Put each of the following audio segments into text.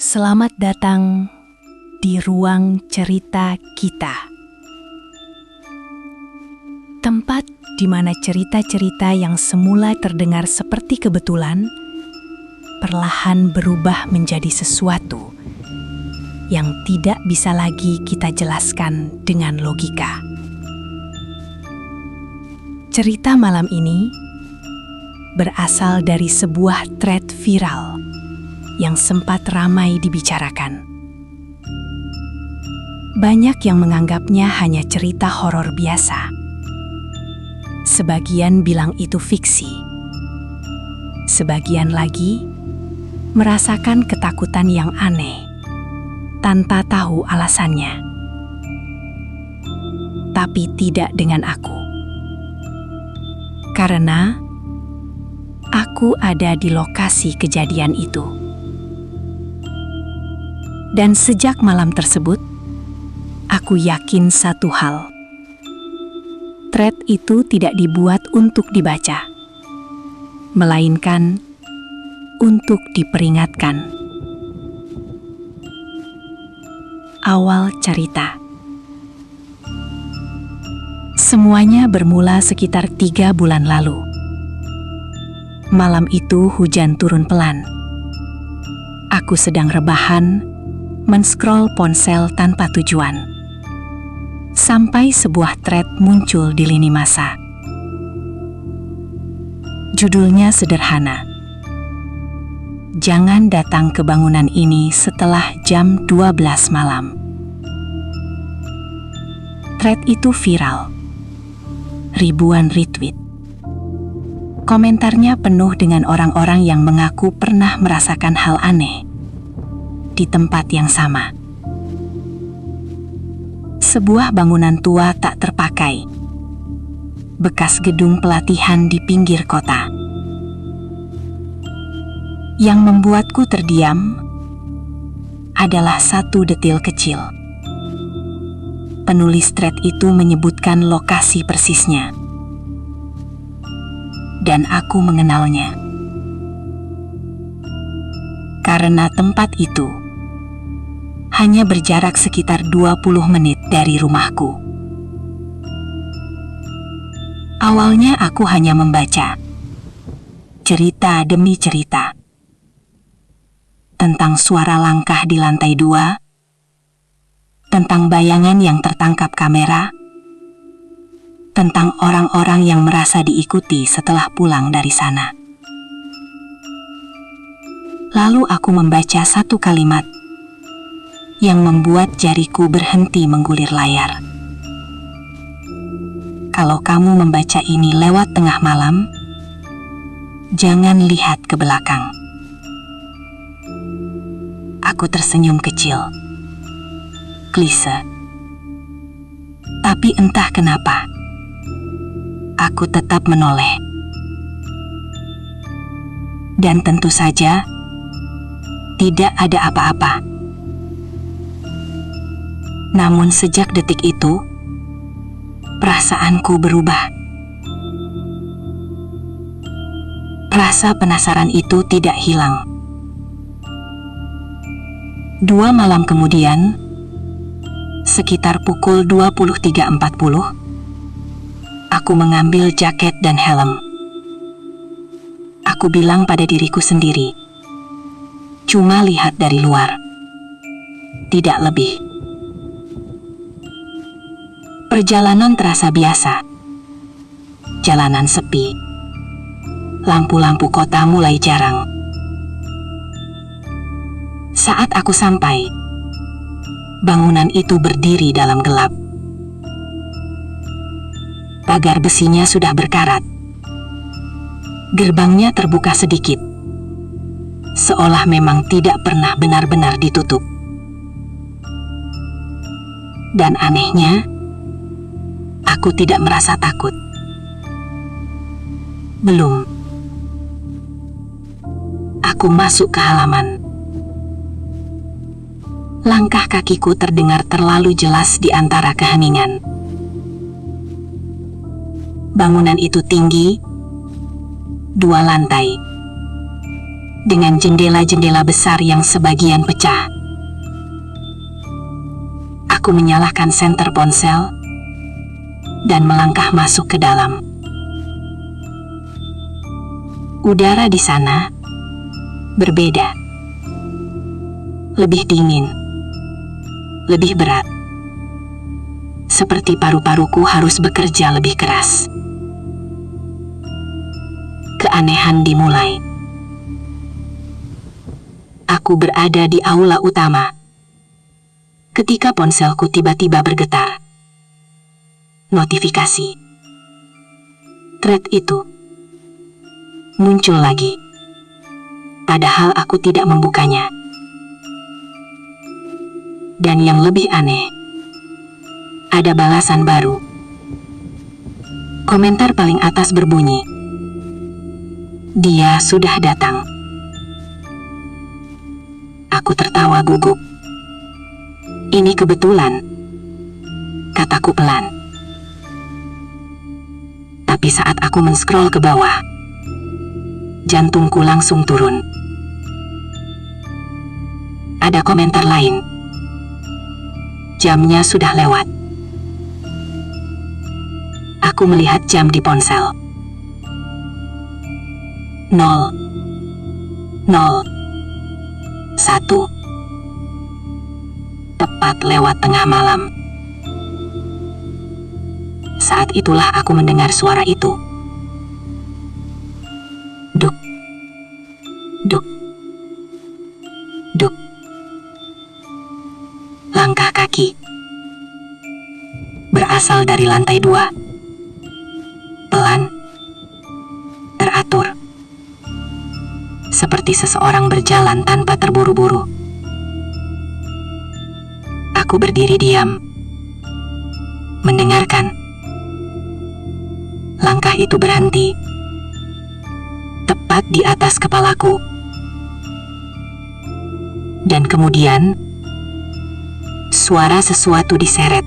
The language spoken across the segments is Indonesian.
Selamat datang di ruang cerita kita. Tempat di mana cerita-cerita yang semula terdengar seperti kebetulan, perlahan berubah menjadi sesuatu yang tidak bisa lagi kita jelaskan dengan logika. Cerita malam ini berasal dari sebuah thread viral yang sempat ramai dibicarakan. Banyak yang menganggapnya hanya cerita horor biasa. Sebagian bilang itu fiksi. Sebagian lagi merasakan ketakutan yang aneh tanpa tahu alasannya. Tapi tidak dengan aku. Karena aku ada di lokasi kejadian itu. Dan sejak malam tersebut, aku yakin satu hal. Thread itu tidak dibuat untuk dibaca, melainkan untuk diperingatkan. Awal cerita. Semuanya bermula sekitar 3 bulan lalu. Malam itu hujan turun pelan. Aku sedang rebahan, men-scroll ponsel tanpa tujuan. Sampai sebuah thread muncul di lini masa. Judulnya sederhana. Jangan datang ke bangunan ini setelah jam 12 malam. Thread itu viral. Ribuan retweet. Komentarnya penuh dengan orang-orang yang mengaku pernah merasakan hal aneh di tempat yang sama. Sebuah bangunan tua tak terpakai. Bekas gedung pelatihan di pinggir kota. Yang membuatku terdiam adalah satu detil kecil. Penulis thread itu menyebutkan lokasi persisnya. Dan aku mengenalnya. Karena tempat itu hanya berjarak sekitar 20 menit dari rumahku. Awalnya aku hanya membaca cerita demi cerita tentang suara langkah di lantai 2, tentang bayangan yang tertangkap kamera, tentang orang-orang yang merasa diikuti setelah pulang dari sana. Lalu aku membaca satu kalimat yang membuat jariku berhenti menggulir layar. Kalau kamu membaca ini lewat tengah malam, jangan lihat ke belakang. Aku tersenyum kecil. Klise. Tapi entah kenapa, aku tetap menoleh. Dan tentu saja, tidak ada apa-apa. Namun sejak detik itu, perasaanku berubah. Rasa penasaran itu tidak hilang. 2 malam kemudian, sekitar pukul 23.40, aku mengambil jaket dan helm. Aku bilang pada diriku sendiri, cuma lihat dari luar, tidak lebih. Perjalanan terasa biasa. Jalanan sepi. Lampu-lampu kota mulai jarang. Saat aku sampai, bangunan itu berdiri dalam gelap. Pagar besinya sudah berkarat. Gerbangnya terbuka sedikit, seolah memang tidak pernah benar-benar ditutup. Dan anehnya, aku tidak merasa takut. Belum. Aku masuk ke halaman. Langkah kakiku terdengar terlalu jelas di antara keheningan. Bangunan itu tinggi, 2 lantai. dengan jendela-jendela besar yang sebagian pecah. Aku menyalakan senter ponsel dan melangkah masuk ke dalam. Udara di sana berbeda. Lebih dingin, lebih berat. Seperti paru-paruku harus bekerja lebih keras. Keanehan dimulai. Aku berada di aula utama ketika ponselku tiba-tiba bergetar. Notifikasi. Thread itu muncul lagi. Padahal aku tidak membukanya. Dan yang lebih aneh, ada balasan baru. Komentar paling atas berbunyi, "Dia sudah datang." Aku tertawa gugup. "Ini kebetulan," kataku pelan. Tapi saat aku men-scroll ke bawah, jantungku langsung turun. Ada komentar lain. Jamnya sudah lewat. Aku melihat jam di ponsel. 00:01. Tepat lewat tengah malam. Saat itulah aku mendengar suara itu. Duk, duk, duk. Langkah kaki berasal dari lantai 2. Pelan, teratur. Seperti seseorang berjalan tanpa terburu-buru. Aku berdiri diam, mendengarkan. Langkah itu berhenti, tepat di atas kepalaku. Dan kemudian, suara sesuatu diseret.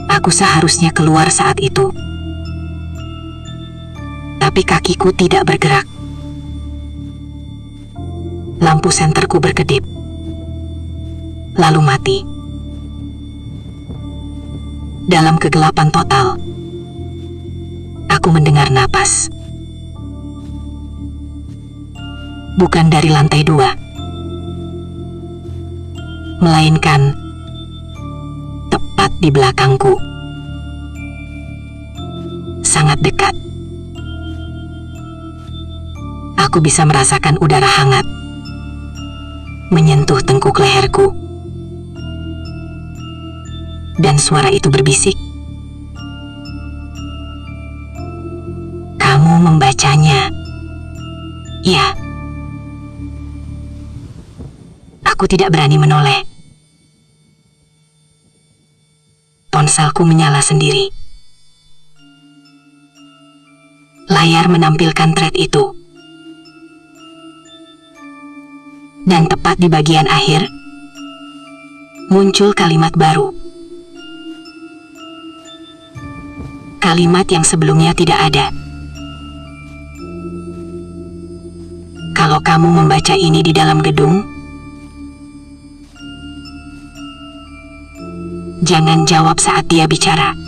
Aku seharusnya keluar saat itu. Tapi kakiku tidak bergerak. Lampu senterku berkedip, lalu mati. Dalam kegelapan total, aku mendengar napas. Bukan dari lantai 2, melainkan tepat di belakangku. Sangat dekat. Aku bisa merasakan udara hangat menyentuh tengkuk leherku. Dan suara itu berbisik, "Kamu membacanya." Ya. Aku tidak berani menoleh. Ponselku menyala sendiri. Layar menampilkan thread itu. Dan tepat di bagian akhir, muncul kalimat baru. Kalimat yang sebelumnya tidak ada. "Kalau kamu membaca ini di dalam gedung, jangan jawab saat dia bicara."